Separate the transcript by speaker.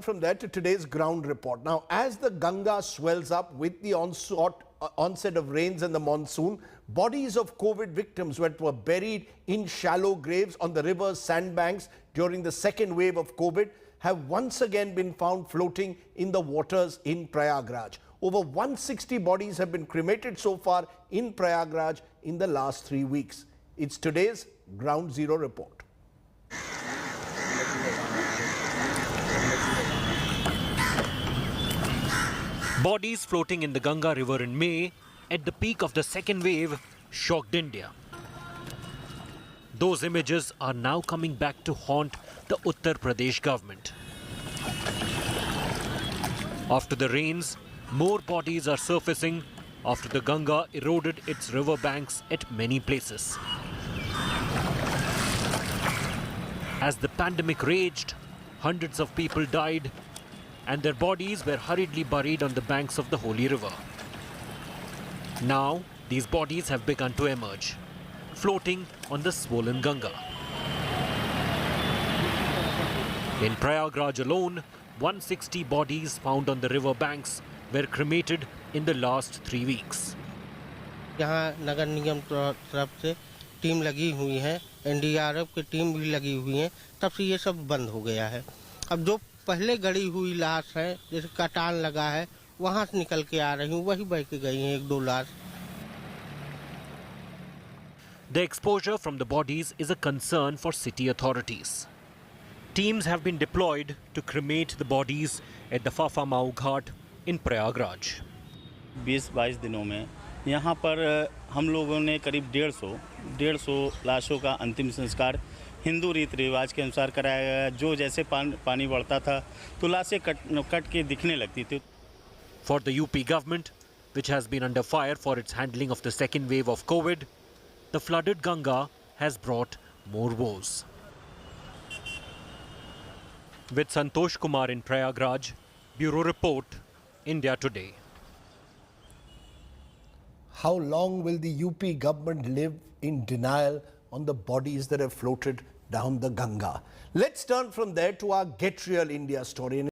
Speaker 1: turn from there to today's ground report. Now, as the Ganga swells up with the onset of rains and the monsoon, bodies of COVID victims that were buried in shallow graves on the river's sandbanks during the second wave of COVID have once again been found floating in the waters in Prayagraj. Over 160 bodies have been cremated so far in Prayagraj in the last 3 weeks. It's today's Ground Zero report.
Speaker 2: Bodies floating in the Ganga river in May at the peak of the second wave shocked India. Those images are now coming back to haunt the Uttar Pradesh government. After the rains, more bodies are surfacing after the Ganga eroded its river banks at many places. As the pandemic raged, hundreds of people died and their bodies were hurriedly buried on the banks of the holy river. Now, these bodies have begun to emerge, floating on the swollen Ganga. In Prayagraj alone, 160 bodies found on the river banks were cremated in the last 3 weeks.
Speaker 3: यहाँ नगर निगम तरफ से team लगी हुई है, NDRF की team भी लगी हुई है, तब से ये सब बंद हो गया है। अब जो पहले गड़ी हुई लाश है, जैसे कटान लगा है, वहाँ से निकल के आ रही हूँ, वही बह के गई हैं 1-2 लाश।
Speaker 2: The exposure from the bodies is a concern for city authorities. Teams have been deployed to cremate the bodies at the Fafa Mau Ghat in Prayagraj.
Speaker 4: 20-22 दिनों में यहाँ पर हम लोगों ने करीब 150 लाशों का अंतिम संस्कार हिंदू रीति रिवाज के अनुसार कराया गया। जो जैसे पानी बढ़ता था तो लाशें कट के दिखने लगती थी।
Speaker 2: For the UP government, which has been under fire for its handling of the second wave of COVID, the flooded Ganga has brought more woes. With Santosh Kumar in Prayagraj, Bureau Report, India Today.
Speaker 1: How long will the UP government live in denial on the bodies that have floated down the Ganga? Let's turn from there to our Get Real India story.